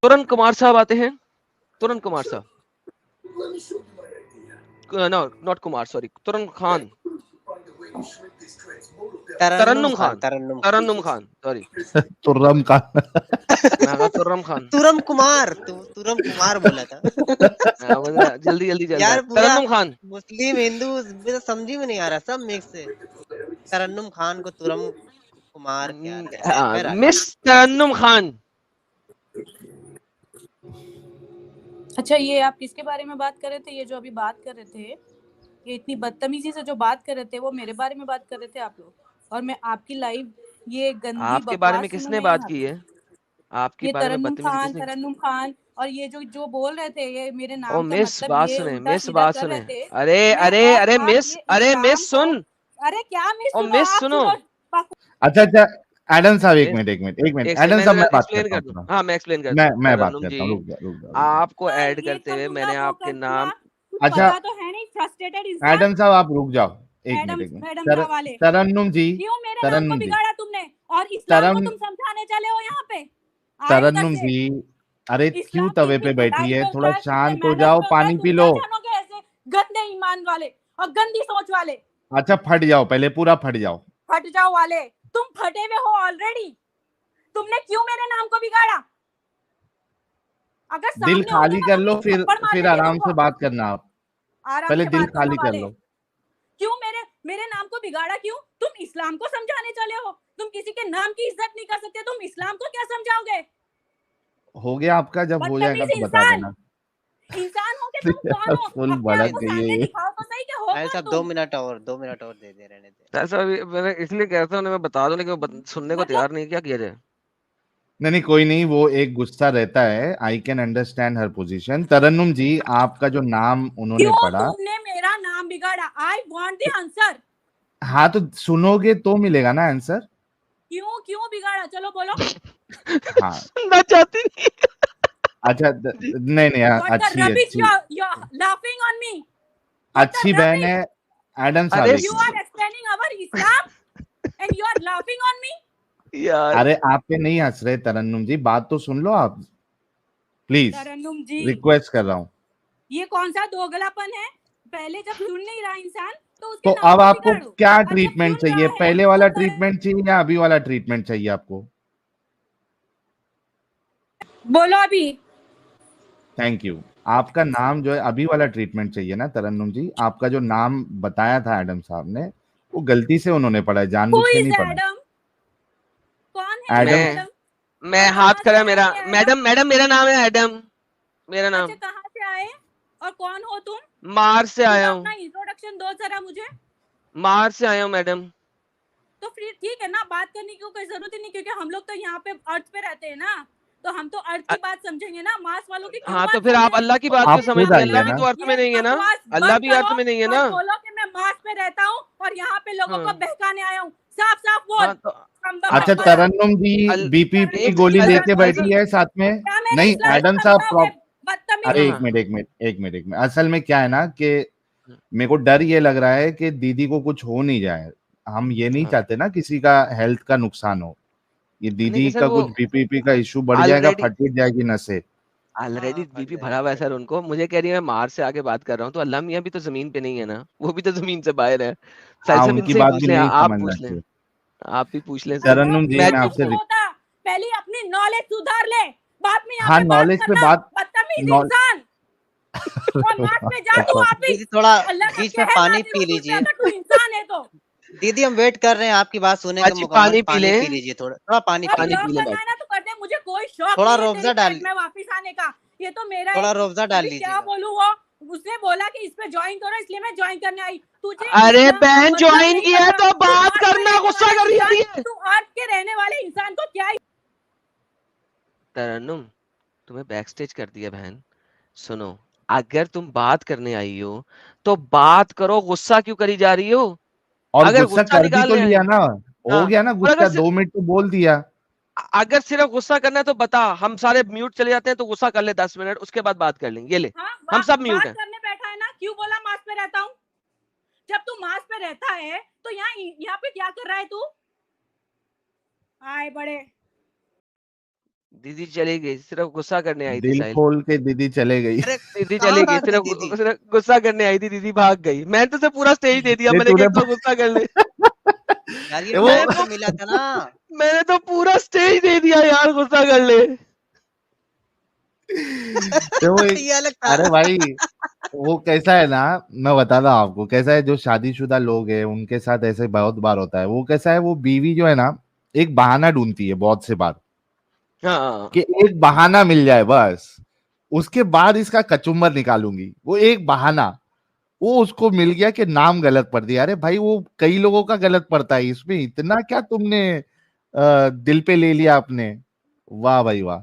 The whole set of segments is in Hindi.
तुरंत कुमार साहब आते हैं, तुरंत कुमार साहब, नो नॉट कुमार, सॉरी, तुरंत खान, तरन्नुम खान, तरन्नुम खान, सॉरी, तुर्रम खान। मैं कहा तुर्रम खान, तुरम कुमार बोला था। जल्दी जल्दी चल रहा यार है, पूरा तरन्नुम खान, मुस्लिम हिंदू मुझे समझ में नहीं आ रहा, सब मिक्स है। तरन्नुम खान को तुरम कुमार क्या रहा है। मिस तरन्नुम खान। अच्छा, ये आप किसके बारे में बात कर रहे थे? ये जो अभी बात कर रहे थे, ये इतनी बदतमीजी से जो बात कर रहे थे, वो मेरे बारे में बात कर रहे थे आप लोग, और मैं आपकी लाइव ये गंदी आपके बारे में किसने बात की है? आपके ये बारे में तरन्नुम बदतमीजी खान, किसने? तरन्नुम खान, और ये जो बोल रहे थे, ये मेरे ओ नाम का मिस, मतलब बात ये सुने, उल्टा मिस सीधा बात कर सुने, रहे थे। अरे अरे अरे मिस, अरे मिस सुन, अरे क्या मिस ओ सुनो, मिस आप सुनो, अच्छा अच्छा, एडम साहब एक मिनट, एडम साहब मैं बात एक्सप्लेन करता कर दूं, हूँ, हाँ मैं एक्सप्लेन करता हूँ। मैं बात तरन्नुम करता जी, हूँ, रुक जा। आपको ऐड ये करते हुए करूंगा, मैंने वो आपके करूंगा, नाम, कुछ अच्छा पता तो है नहीं, फ्रस्ट्रेटेड इंसान। एडम साहब आप रुक जाओ, एक मैडम मिनट, वाले तरन्नुम जी, क्यों मेरे नाम को तरन्नुम जी, बिगाड़ा तुमने, और इस्लाम को तरन तुम समझाने चले हो यहाँ पे, आए उधर तरन्नुम से। जी, अरे क्यों इस्लाम तवे कितनी पे बैठी भलाई है, पे थोड़ा होता है, कितने शांत हो मैनर्स जाओ, पे होता है, पानी तुम पी क्या लो। जानोगे ऐसे गंदे ईमान वाले और गंदी सोच वाले, अच्छा फट जाओ, पहले पूरा फट जाओ। फट जाओ वाले, तुम फटे हुए हो ऑलरेडी। तुमने क्यों मेरे नाम को बिगाड़ा? अगर दिल सामने होते खाली ना कर तो मैं लो, एक थप्पड़ मार फिर देती आराम तुमको। से बात करना आप, आराम पहले से दिल बात करने खाली कर वाले लो। क्यों मेरे नाम को बिगाड़ा? क्यों तुम इस्लाम को समझाने चले हो? तुम किसी के नाम की इज्जत नहीं कर सकते, तुम इस्लाम को क्या समझाओगे? हो गया आपका, जब हो जाएगा बदतमीज तो बता इंसान, देना। इंसान हो के तुम कौन हो? फुल अपने आप भड़क को गई है सामने ये। दिखाओ तो सही कि हो कौन साहब तुम। 2 मिनट और दे दे, रहने दे। ऐसा भी मैंने इसलिए कहता हूँ, मैं बता दूं, लेकिन वो सुनने को मतलब तैयार नहीं, क्या किया जाए? नहीं कोई नहीं, वो एक गुस्सा रहता है, आई कैन अंडरस्टैंड हर पोजीशन। तरन्नुम जी, आपका जो नाम उन्होंने क्यों पढ़ा, तुमने मेरा नाम बिगाड़ा? I want the answer. हाँ तो सुनोगे तो मिलेगा ना आंसर। क्यों क्यों बिगाड़ा? चलो बोलो। हाँ सुनना चाहती नहीं। अच्छा, नहीं What the अच्छी rubbish अच्छी you're laughing on me? What the अच्छी बहन rubbish? है। एडम साहब अरे एक You are minute, explaining our Islam and you are laughing on me? यार, अरे आप पे नहीं हंस रहे तरन्नुम जी, बात तो सुन लो आप प्लीज, तरन्नुम जी, रिक्वेस्ट कर रहा हूँ। ये कौन सा दोगलापन है? पहले जब सुन नहीं रहा इंसान तो उसके तो नाम अब को आपको बिगाड़ो, क्या और जब ट्रीटमेंट सुन चाहिए, रहा है पहले तो वाला करे। ट्रीटमेंट चाहिए या अभी वाला ट्रीटमेंट चाहिए आपको? बोलो अभी। Thank you. आपका नाम जो है, अभी वाला ट्रीटमेंट चाहिए ना तरन्नुम जी। आपका जो नाम बताया था एडम साहब ने, वो गलती से उन्होंने पढ़ा है, Who जानबूझ के is नहीं पढ़ा। Adam? कौन है ये एडम, एडम? मैं और हाथ कहाँ से करा, आए मेरा ये एडम? मैडम, मैडम मेरा नाम है एडम, मेरा अच्छा, नाम, कहाँ से आए और कौन हो तुम? मार्स से आया अपना हूँ, इंट्रोडक्शन दो जरा मुझे। मार्स से आया हूँ मैडम। तो फिर ठीक है ना, बात करने की कोई जरूरत ही नहीं, क्योंकि हम लोग तो यहाँ पे अर्थ पे रहते हैं ना, तो हम तो अर्थ की बात समझेंगे ना, मार्स वालों की क्यों हाँ तो बात फिर आप समझे? अल्लाह की बात आप क्यों खुद समझते हैं? आइए अल्लाह भी ना। तो अर्थ में ये नहीं है ना, बकवास अल्लाह बंद भी अर्थ करो में नहीं है और ना। बोलो कि मैं मार्स पे रहता हूँ और यहाँ पे लोगों को हाँ, बहकाने आया हूँ। साफ साफ बोल। हाँ तो अच्छा बकवास। तरन्नुम जी, अल, बीपीपी की एक गोली अल, लेके अल, बैठी है साथ में। क्या मेरे नहीं इस्लाम को एडम साहब समझाओगे? बदतमीज। अरे हाँ, एक मिनट, असल में क्या है ना कि मेरे को डर ये लग रहा है कि दीदी को कुछ हो नहीं जाए। हम ये नहीं हाँ, चाहते ना किसी का हेल्थ का नुकसान हो। ये दीदी नहीं सर, का वो कुछ बीपीपी का इशू बढ़ जाएगा, ऑलरेडी फट जाएगी नसें। ऑलरेडी हाँ, फट बीपी जाएगी, भरा हुआ है फट सर जाएगी। उनको। मुझे कह रही है मैं मार्स से आके बात कर रहा हूँ, तो अल्लाह मियाँ भी तो जमीन पे नहीं है ना, वो भी तो जमीन से बाहर है। साहिल हाँ साहब उनकी इनसे ही बात पूछ भी लें, नहीं आप समझना पूछ लें, चाहिए। आप भी पूछ लें सर, तरन्नुम जी मैं मैं चुप आपसे हूँ। होता पहले अपनी नॉलेज सुधार ले, बाद में यहाँ हाँ पे बात नॉलेज पे करना। बात बदतमीज नॉ- इंसान। और मार्च पे जा तू वापिस। दीदी थोड़ा अल्लाह का बीच में कहर पानी नाजिल पी हो तुझ पे लीजिए। अगर तू इंसान है तो। दीदी हम वेट कर रहे हैं आपकी बात सुने के अच्छी मुकम्मल, पानी पी पानी पी लें, लीजिए, थोड़ा थोड़ा पानी और पी पानी लीजिए। पी ब्लॉग लें करना बैठ है ना तो कर दे, मुझे कोई शौक थोड़ा नहीं है तेरी रोअफ़ज़ा डाल, साइड में वापिस आने का। ये तो मेरा थोड़ा एक रोअफ़ज़ा डाल अभी क्या लीजिएगा। बोलूं, वो उसने बोला कि इस पे ज्वाइन करो, इसलिए मैं ज्वाइन करने आई। तुझे अरे इस्लाम का बहन मतलब ज्वाइन नहीं किया है पता। तो तू बात मार्स पे करना, रहने गुस्सा वाला कर रही है इंसान, ये। तू अर्थ के रहने वाले इंसान को क्या तरन्नुम, तुम्हें बैक स्टेज कर दिया बहन। सुनो, अगर तुम बात करने आई हो तो बात करो, गुस्सा क्यों करी जा रही हो? और अगर गुस्सा गुस्सा कर भी तो निकालने आई, लिया ना, हो हाँ, गया ना और गुस्सा, 2 मिनट तो बोल दिया। अगर सिर्फ गुस्सा करना है तो बता, हम सारे म्यूट चले जाते हैं, तो गुस्सा कर ले 10 मिनट, उसके बाद बात कर लेंगे। ये ले, हाँ, हम सब म्यूट बात हैं। करने बैठा है ना, क्यों बोला मार्स पे रहता हूँ? जब तू मार्स पे रहता है तो यहाँ पे क्या कर रहा है तू? आए बड़े दीदी चली गई, सिर्फ गुस्सा करने आई थी दिल साहिल। खोल के दीदी चले गई। अरे दीदी कहाँ चली गई, भाग गई दीदी? सिर्फ गुस्सा करने आई थी, दीदी भाग गई। मैंने तो उसे पूरा स्टेज दे दिया, ये मैंने कहा तूने एक बार गुस्सा कर ले। यार ये वो टाइम तो मिला था ना। मैंने तो पूरा स्टेज दे दिया यार, गुस्सा कर ले। वो ये अलग था। अरे भाई वो कैसा है ना, मैं बता रहा हूँ आपको कैसा है। जो शादीशुदा लोग हैं उनके साथ ऐसे बहुत बार होता है। वो कैसा है, वो बीवी जो है ना एक बहाना ढूंढती है बहुत से बार हाँ कि एक बहाना मिल जाए बस, उसके बाद इसका कचुम्बर निकालूंगी। वो एक बहाना, वो उसको मिल गया कि नाम गलत पढ़ दिया। अरे भाई वो कई लोगों का गलत पड़ता है, इसमें इतना क्या तुमने दिल पे ले लिया आपने। वाह भाई वाह।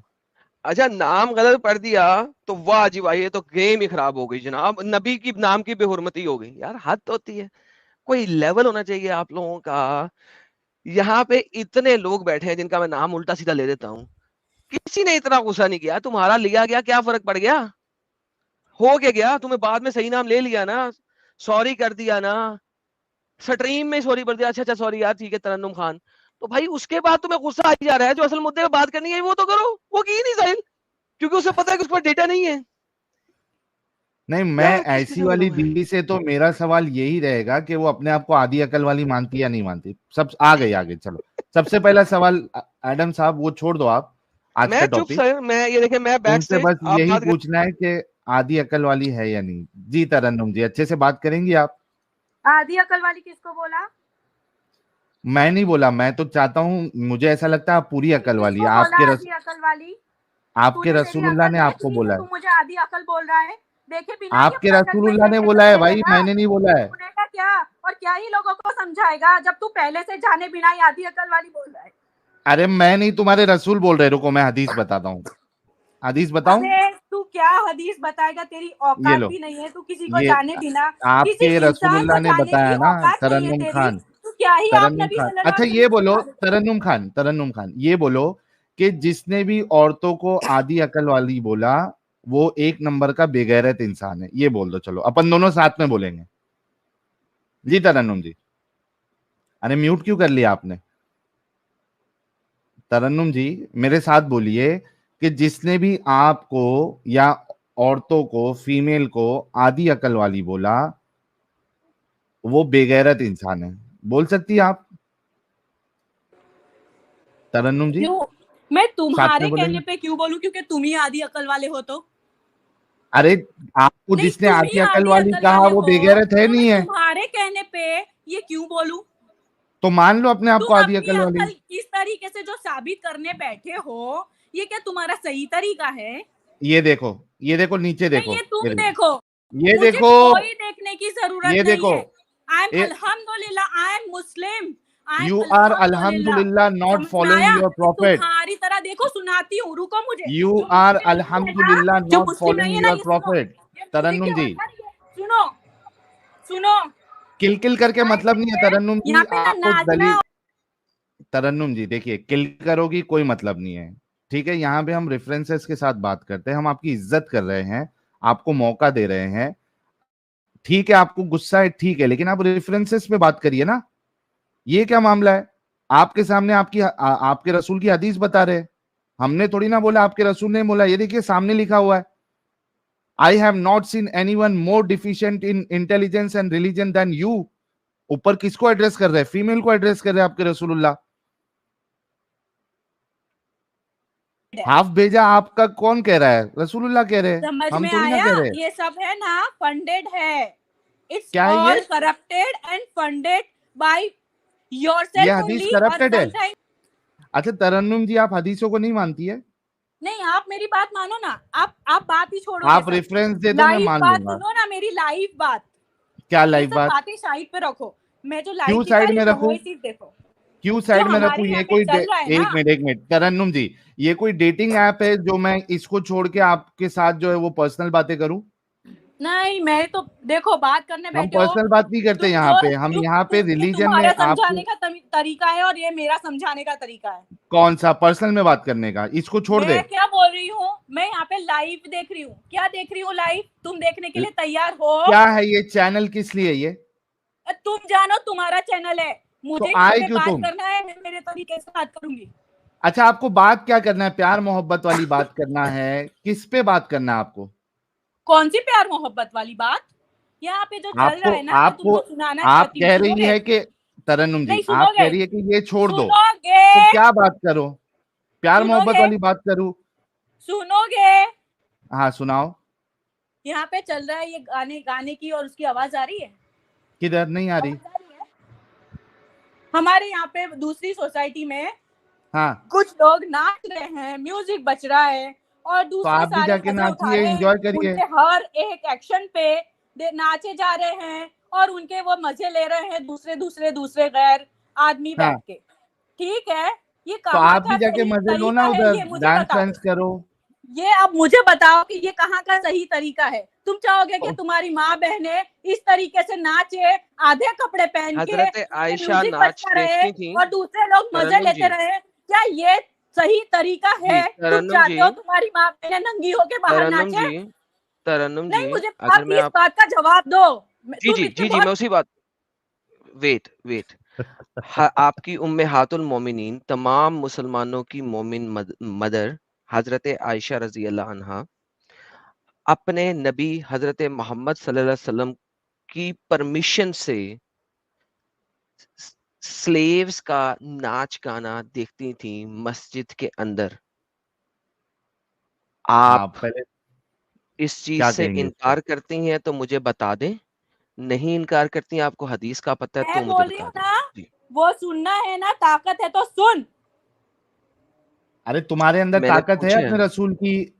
अच्छा, नाम गलत पढ़ दिया तो वाह जी भाई, ये तो गेम ही खराब हो गई जनाब। नबी की नाम की बेहुरमती हो गई यार, हद होती है। कोई लेवल होना चाहिए आप लोगों का। यहाँ पे इतने लोग बैठे हैं जिनका मैं नाम उल्टा सीधा ले देता हूँ, किसी ने इतना गुस्सा नहीं किया। तुम्हारा लिया गया, क्या फर्क पड़ गया? हो के गया, तुम्हें बाद में सही नाम ले लिया ना, सॉरी कर दिया ना, स्ट्रीम में सॉरी कर दिया, अच्छा अच्छा सॉरी यार ठीक है तरन्नुम खान। तो भाई उसके बाद तुम्हें गुस्सा आ ही जा रहा है। जो असल मुद्दे पे बात करनी है वो तो करो, वो की नहीं साहिल, क्योंकि उसे पता है कि उस पर डेटा नहीं है। नहीं, मैं क्या किस ऐसी किस्म के वाली लोग हैं? दीदी से तो मेरा सवाल यही रहेगा कि वो अपने आप को आधी अकल वाली मानती है या नहीं मानती। सब आ गई आगे, चलो। सबसे पहला सवाल एडम साहब वो छोड़ दो आप, आज का मैं चुप टॉपिक। सर, मैं ये देखे, मैं बैक उनसे स्टेज, बस आप यही बात कर। पूछना है कि आधी अकल वाली है या नहीं। जी तरन्नुम जी, अच्छे से बात करेंगी आप? आधी अकल वाली किसको बोला? मैं नहीं बोला, मैं तो चाहता हूँ, मुझे ऐसा लगता है आप पूरी अकल वाली है। किसको बोला आधी अकल वाली? आपके तूने मेरी रसूलुल्लाह अकल ने देख आपको ली बोला तो है। तू मुझे आधी अकल बोल रहा है? देखे बिना ही आपके अपना रसूलुल्लाह जजमेंट ने लेके बोला चल है भाई, देगा? मैंने नहीं बोला है। सुनेगा क्या? और क्या ही लोगों को समझाएगा जब तू पहले से जाने बिना ही आधी अकल वाली बोल रहा है? अरे मैं नहीं, तुम्हारे रसूल बोल रहे। रुको मैं हदीस बताता हूँ। हदीस बताऊं? अरे तू क्या हदीस बताएगा? तेरी ये औकात लो, भी नहीं है, तू किसी को ये जाने बिना, किसी आपके इंसान को रसूलुल्लाह ने जाने की बताया ना, औकात नहीं है तरन्नुम तेरी। खान। तू क्या ही आप तरन्नुम नबी खान, सल्लल्लाहु अच्छा अलैहि ये वसल्लम बोलो, सिखा देता है। तरन्नुम खान ये बोलो कि जिसने भी औरतों को आधी अकल वाली बोला वो एक नंबर का बेगैरत इंसान है। ये बोल दो, चलो अपन दोनों साथ में बोलेंगे। जी तरन्नुम जी। अरे म्यूट क्यों कर लिया आपने? तरन्नुम जी मेरे साथ बोलिए कि जिसने भी आपको या औरतों को, फीमेल को आधी अकल वाली बोला वो बेगैरत इंसान है। बोल सकती है आप तरन्नुम जी? क्यों मैं साथ तुम्हारे में कहने बोलेंगे? पे क्यों बोलूं? क्योंकि तुम ही आधी अकल वाले हो तो? अरे आपको नहीं, जिसने तुम आधी ही अकल आधी वाली अकल कहा वाले वो हो बेगैरत है तो मैं नहीं है? तुम्हारे कहने पे ये क्यों बोलूं? तो मान लो अपने आप को तुम आधी अपनी अकल वाली। अकल इस तरीके से जो साबित करने बैठे हो, ये क्या तुम्हारा सही तरीका है? ये देखो, ये देखो, नीचे नहीं, देखो, ये तुम देखो, ये मुझे देखो, कोई देखने की जरूरत ये नहीं देखो। है। आई एम ए, अल्हम्दुलिल्लाह, I am Muslim, I am you are अल्हम्दुलिल्लाह। अल्हम्दुलिल्लाह नॉट समझ में फॉलोइंग आया? Your prophet. तुम्हारी तरह देखो सुनाती हूँ, रुको मुझे। यू जो आर मुस्लिम नहीं है ना, अल्हम्दुलिल्लाह जो नॉट मुस्लिम नहीं फॉलोइंग है ना, योर ये सुनो, प्रॉफिट। ये खुद की तरन्नुम जी, आवाज है, ये सुनो, सुनो। किल करके यहाँ मतलब नहीं है तरन्नुम पे जी। यहाँ पे ना आपको नाचना। दलील, तरन्नुम जी देखिए, किल करोगी कोई मतलब नहीं है। ठीक है, यहाँ पे हम रेफरेंसेस के साथ बात करते हैं, हम आपकी इज्जत कर रहे हैं, आपको मौका दे रहे हैं। ठीक है आपको गुस्सा है, ठीक है, लेकिन आप रेफरेंसेस पे बात करिए ना। ये क्या मामला है? आपके सामने आपके रसूल की हदीस बता रहे हैं, हमने थोड़ी ना बोला, आपके रसूल ने बोला। ये देखिए सामने लिखा हुआ है, I have not seen anyone more deficient in intelligence and religion than you. ऊपर किसको एड्रेस कर रहे हैं? फीमेल को एड्रेस कर रहे हैं आपके रसूलुल्लाह। हाफ भेजा आपका कौन कह रहा है? रसूलुल्लाह कह रहे हैं, समझ हम में थोड़ी ना आया? कह रहे हैं। ये सब है ना फंडेड है। इट्स क्या है ऑल ये? करप्टेड एंड फंडेड बाय ये योरसेल्फ हदीस ओनली। और करप्टेड है? समटाइम अच्छा तरन्नुम जी, आप हदीसों को नहीं मानती है? नहीं, आप मेरी बात मानो ना। आप बात ही छोड़ोगे आप सब। रेफरेंस दे दो, मैं लाइव मान बात लूंगा। सुनो ना, मेरी लाइव बात। क्या ये लाइव सब बात? बातें साइड पे रखो, मैं जो क्यों लाइव दिखा साइड रही में हूँ रखूं? वो चीज देखो क्यों जो साइड में हमारे रखूं? यहाँ ये पे कोई चल रहा है ना। एक मिनट तरन्नुम जी, ये कोई डेटिंग ऐप है जो मैं इसको छोड़ के आपके साथ जो है वो पर्सनल बातें करूं? नहीं, मैं तो देखो बात करने हम बैठे हो पर्सनल बात नहीं करते तुम यहाँ जो पे, हम यहाँ पे ये रिलीजन में तुम्हारा समझाने आपको। का तरीका है और ये मेरा समझाने का तरीका है। कौन सा पर्सनल में बात करने का? इसको छोड़ दे। मैं क्या बोल रही हूँ? मैं यहाँ पे लाइव देख रही हूँ। क्या देख रही हूँ? लाइव। तुम देखने के लिए तैयार हो? क्या है ये चैनल? किस लिए ये? तुम जानो, तुम्हारा चैनल है। तो मुझे यहाँ आए पे क्यों बात तुम? करना है, मैं मेरे तरीके से बात करूंगी। अच्छा, आपको बात क्या करना है? प्यार मोहब्बत वाली बात करना है? किस पे बात करना है आपको? कौन सी प्यार मोहब्बत वाली बात? यहाँ पे जो चल रहा है ना, मैं तुमको सुनाना आप चाहती हूँ, कह रही सुनोगे? है कि तरन्नुम जी, नहीं आप कह सुनोगे? रही है कि ये छोड़ दो, सुनोगे? तो क्या बात करो? प्यार मोहब्बत सुनोगे? वाली बात करूं? सुनोगे? हाँ सुनाओ। यहाँ पे चल रहा है ये गाने की, और उसकी आवाज आ रही है? किधर? नहीं आ रही। आवाज आ रही है? हमारे यहाँ पे दूसरी सोसाइटी में हाँ, कुछ लोग नाच रहे हैं, म्यूजिक बज रहा है, और तो दूसरे आप भी सारे जाके मजे उठा नाचिए, रहे हैं। एंजॉय करिए। उनके हर एक एक्शन पे नाचे जा रहे हैं, और उनके वो मजे ले रहे हैं दूसरे गैर आदमी हाँ, बैठ के। ठीक है, ये तो कहाँ आप भी का जाके सही मजे लो ना, तरीका है, उधर ये मुझे डांस बता वांस दो। करो। ये अब मुझे बताओ कि ये कहाँ का सही तरीका है? तुम चाहोगे कि तुम्हारी माँ बहने इस तरीके से नाचे, आधे कपड़े पहन के, हजरत आयशा म्यूजिक नाच बजता रहे, देखती थी। और दूसरे लोग मजे तरन्नुम लेते जी, रहे? क्या ये सही तरीका जी है? तुम तरन्नुम जी, चाहते हो तुम्हारी माँ बहने नंगी होके बाहर तरन्नुम नाचे? जी, तरन्नुम नहीं, जी, मुझे अगर आप मैं इस आप बात का जवाब दो। जी तुम जी इतने जी जी बहुत मैं उसी बात वेट वेट आपकी उम्मेहातुल मोमिनीन, तमाम मुसलमानों की मोमिन मदर हजरत आयशा रजी अल्लाह अन्हा अपने नबी हजरत मोहम्मद सल्लल्लाहु अलैहि वसल्लम की परमिशन से स्लेव्स का नाच गाना देखती थी मस्जिद के अंदर। हाँ, आप पहले इस चीज क्या से कहेंगे इस पे? इनकार करती हैं तो मुझे बता दें, नहीं इनकार करती हैं, आपको हदीस का पता है मैं तो मुझे बोल रही बता हूँ दें। ना, जी, वो सुनना है ना, ताकत है तो सुन। अरे तुम्हारे अंदर मैंने ताकत है पूछा है।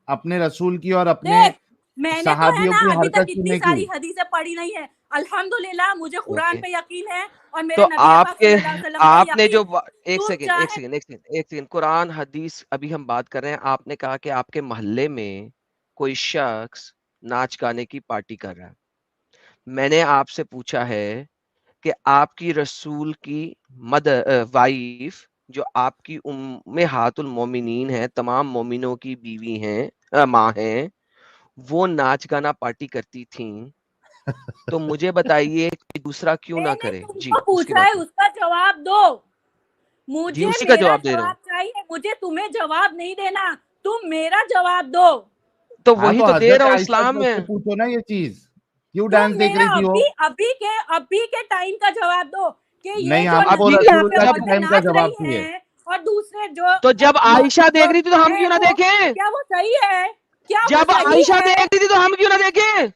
अपने रसूल की और अपने देख, मैंने तो है सहाबियों ना की अभी तक हरकत इतनी सुनने की। सारी हदीसें पढ़ी नहीं है। अल्हम्दुलिल्लाह, मुझे कुरान ओके, पे यकीन है, और तो मेरे नबी पाक आपके सल्लल्लाहु अलैहि वसल्लम पे आपने यकीन जो है। एक तुम सेकंड एक चाहे सेकंड एक सेकंड एक सेकंड, कुरान हदीस अभी हम बात कर रहे हैं। आपने कहा कि आपके मोहल्ले में कोई शख्स नाच गाने की पार्टी कर रहा है। मैंने आपसे पूछा है कि आपकी रसूल की मदर वाइफ, जो आपकी उम्मेहातुल मोमिनीन है, तमाम मोमिनों की बीवी हैं, माँ हैं, वो नाच गाना पार्टी करती थी, तो मुझे बताइए कि दूसरा क्यों ना मैंने करे? तुमको जी, उसके पूछा बाद है, में। उसका जवाब दो। जी, मुझे उसी का मेरा जवाब दे रहा जवाब हूँ। चाहिए, मुझे तुम्हें जवाब नहीं देना। तुम मेरा जवाब दो। तो हाँ, वही तो तो दे हजरत रहा हूँ आयशा इस्लाम से में। पूछो ना ये चीज, क्यों डांस तुम देख मेरा रही थी वो? अभी के टाइम का जवाब दो, कि ये नहीं, जो आपको अभी नंगी के यहाँ पे रसूलुल्लाह के जब औरतें टाइम का नाच जवाब रही चाहिए। हैं, और दूसरे जो जब आयशा जो देख रही थी तो हम है क्यों ना वो, देखें? क्या वो सही है? क्या वो जब सही आयशा है? देख रही थी तो हम क्यों ना देखें?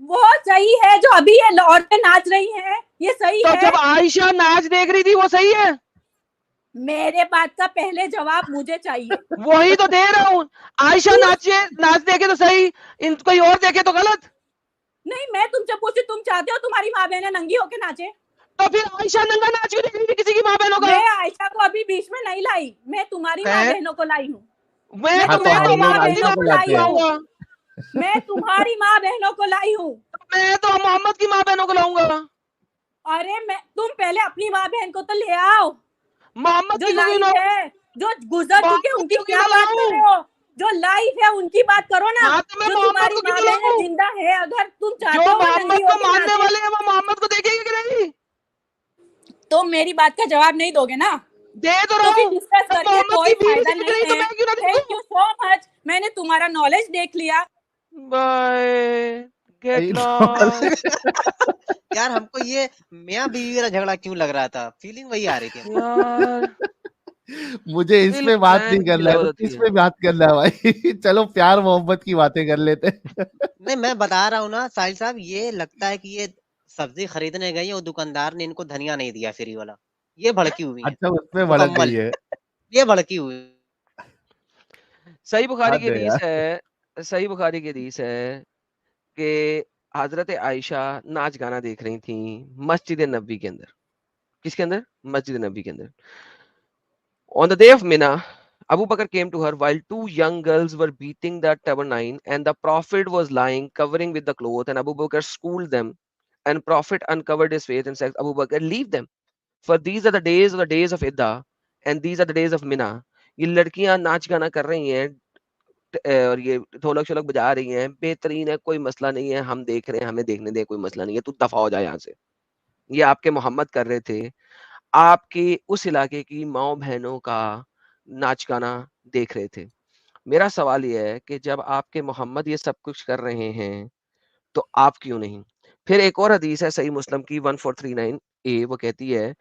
वो सही है जो अभी ये औरतें नाच रही हैं, ये सही तो है? जब आयशा नाच देख रही थी वो सही है? मेरे बात का पहले जवाब मुझे चाहिए। वही तो दे रहा हूँ। आयशा तू नाचे, नाच देखे तो सही, इन कोई और देखे तो गलत। नहीं, मैं तुमसे पूछू, तुम चाहते हो तुम्हारी माँ बहनें नंगी होके नाचे? तो फिर आयशा नंगा नाच क्यों देख रही थी किसी की माँ बहनों का? मैं आयशा को अभी बीच में नहीं लाई, मैं तुम्हारी माँ है? बहनों को लाई हूँ। मैं मैं हाँ, तो तो मैं हम तो तुम्हारी माँ लोग मोहम्मद की आयशा बहनों माँ को को बहनों को लाते लाई हैं। हूँ। लाऊंगा। मैं तुम्हारी माँ बहनों को लाई हूँ। मैं तो मोहम्मद की माँ बहनों को लाऊंगा। अरे मैं, तुम पहले अपनी माँ बहन को तो ले आओ, मोहम्मद जो की क्यों लाइफ ना है, जो गुजर चुके, मोहम्मद उनकी की क्यों क्या ना बात कर रहे लाऊं? हो? जो लाइफ है उनकी बात करो ना। हाँ तो मैं जो मोहम्मद तुम्हारी को माँ क्यों बहनें लाऊं? जिंदा है, अगर तुम जो चाहते हो वो मोहम्मद नंगी को होके मानने नाचे, वाले हैं वो मोहम्मद को देखेंगे कि नहीं? तो मेरी बात का जवाब नहीं दोगे ना? दे तो तो रहा फिर हूँ। डिस्कस जब करके मोहम्मद कोई की बीवी फायदा देख नहीं रही तो है। मैं क्यों ना थैंक देखूं? यू सो मच, मैंने तुम्हारा नॉलेज देख लिया। बाय, गेट ये लॉस्ट। यार हमको ये मियाँ बीवी वाला झगड़ा क्यों लग रहा था, फीलिंग वही आ रही थी हमको। यार मुझे इस दिल पे बात नहीं फैन की करना है, तो जरूरत किस है। पे बात करना है भाई? चलो प्यार मोहब्बत की बातें कर लेते हैं। नहीं, मैं बता रहा हूँ ना साहिल साहब, ये लगता है कि ये सब्जी खरीदने गई और दुकानदार ने इनको धनिया नहीं दिया फ्री वाला, ये भड़की हुई है अच्छा, उसमें भड़क मुकम्मल, गई है। ये भड़की हुई है। सही बुखारी की हद है हदीस यार। है, सही बुखारी की हदीस है कि हजरत आयशा नाच गाना देख रही थी मस्जिद नबी के अंदर। किसके अंदर? मस्जिद नबी के अंदर। On the day of Mina, Abu Bakr came to her while two young girls were beating the tabernacle, and the Prophet was lying, covering with the cloth, and Abu Bakr schooled them. And Prophet uncovered his face and said, Abu Bakr, leave them. For these are the days of Idda, and these are the days of Mina. ये लड़कियां नाच गाना कर रही हैं, और ये ढोलक शोलक बजा रही हैं, बेहतरीन है, कोई मसला नहीं है, हम देख रहे हैं, हमें देखने दे, कोई मसला नहीं है, तू दफा हो जा यहाँ से। ये आपके मोहम्मद कर रहे थे, आपके उस इलाके की माओ बहनों का नाच गाना देख रहे थे। मेरा सवाल ये है कि जब आपके मोहम्मद ये सब कुछ कर रहे हैं, तो आप क्यों नहीं? फिर एक और हदीस है सही मुस्लिम की 1439 वो कहती है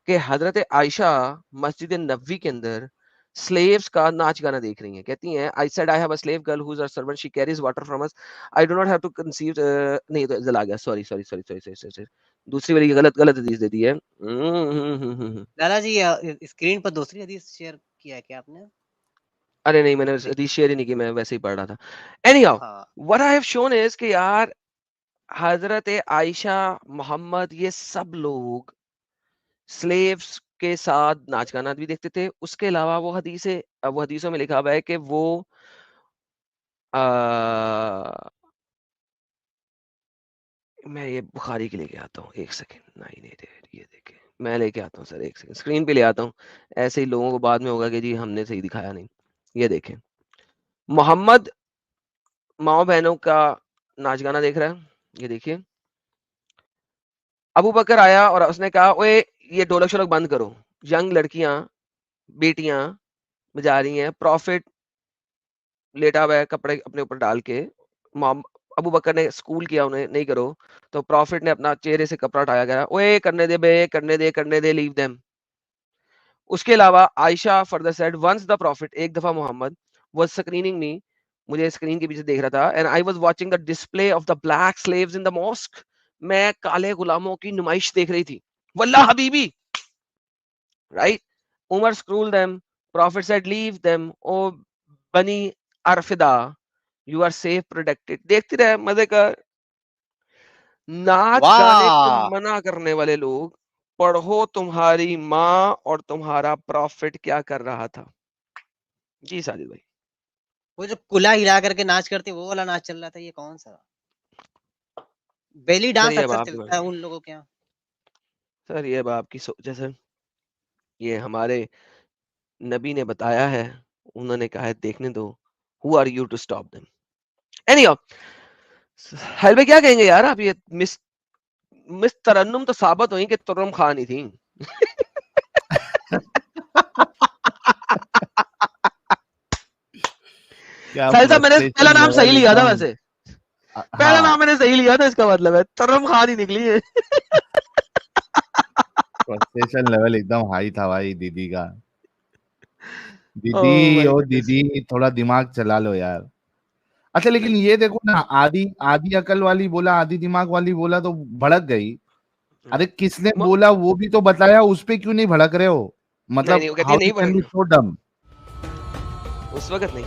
कि हज़रत आयशा मस्जिद नबवी के अंदर स्लेव्स का नाच गाना देख रही हैं। कहती हैं I said I have a slave girl who is a servant she carries water from us I do not have to conceive नहीं तो जला गया सॉरी दूसरी वाली गलत हदीस दे दी है। लाला जी स्क्रीन पर दूसरी हदीस शेयर किया है क्या आपने? अरे नहीं मैंने हदीस शेयर ही नहीं की, मैं वैसे ही पढ़ रहा था। Anyhow what I have shown is कि यार हजरत आयशा मोहम्मद ये सब लोग स्लेव्स के साथ नाच गाना भी देखते थे। उसके अलावा वो हदीसों में लिखा हुआ है कि वो मैं ये बुखारी के लेके आता हूँ, एक सेकेंड। नहीं ये देखे मैं लेके आता हूँ सर, एक सेकेंड स्क्रीन पे ले आता हूँ। ऐसे ही लोगों को बाद में होगा कि जी हमने सही दिखाया नहीं। ये देखें, मोहम्मद माओ बहनों का नाच गाना देख रहा है। ये देखिए, अबू बकर आया और उसने कहा ओए ये ढोलक शोलक बंद करो। यंग लड़कियां बेटियां बजा रही हैं, प्रॉफिट लेटा हुआ है कपड़े अपने ऊपर डाल के। अबू बकर ने स्कूल किया उन्हें नहीं करो, तो प्रॉफिट ने अपना चेहरे से कपड़ा उठाया गया, ओए करने दे बे, करने दे लीव देम। उसके अलावा Aisha further said once the prophet, एक दफा मोहम्मद वाज स्क्रीनिंग मी, मुझे स्क्रीन के पीछे देख रहा था, and I was watching the display of the black slaves in the mosque. मैं काले गुलामों की नुमाइश देख रही थी। वल्लाह हबीबी, right? Umar scold them, prophet said leave them, O Bani Arfida you are safe protected. देखते रहे, मजे कर। नाच गाने को मना करने वाले लोग, पढ़ो तुम्हारी माँ और तुम्हारा प्रॉफिट क्या कर रहा था। जी साजिद भाई, वो जो कुला हिला करके नाच करते वो वाला नाच चल रहा था, ये कौन सा? बेली डांस अक्सर चलता है उन लोगों के यहाँ। सर ये अब आपकी सोच है सर, ये हमारे नबी ने बताया है, उन्होंने कहा है देखने दो। Who are you to stop them? Anyhow, हेल भाई क्या कहेंगे यार आप? ये मिस तरन्नुम तो साबित हुई कि तुर्रम खान ही थी। मैंने पहला नाम सही लिया था वैसे। पहला नाम मैंने सही लिया था, इसका मतलब है तुर्रम खान ही निकली है। फ्रस्ट्रेशन लेवल एकदम हाई था भाई दीदी का। दीदी ओ दीदी थोड़ा दिमाग चला लो यार। अच्छा लेकिन ये देखो ना, आधी अकल वाली बोला, आधी दिमाग वाली बोला तो भड़क गई। अरे किसने बोला वो भी तो बताया, उस पे क्यों नहीं भड़क रहे हो? मतलब नहीं, वो कहती है नहीं हाउ कैन बी सो डम? उस वक्त नहीं।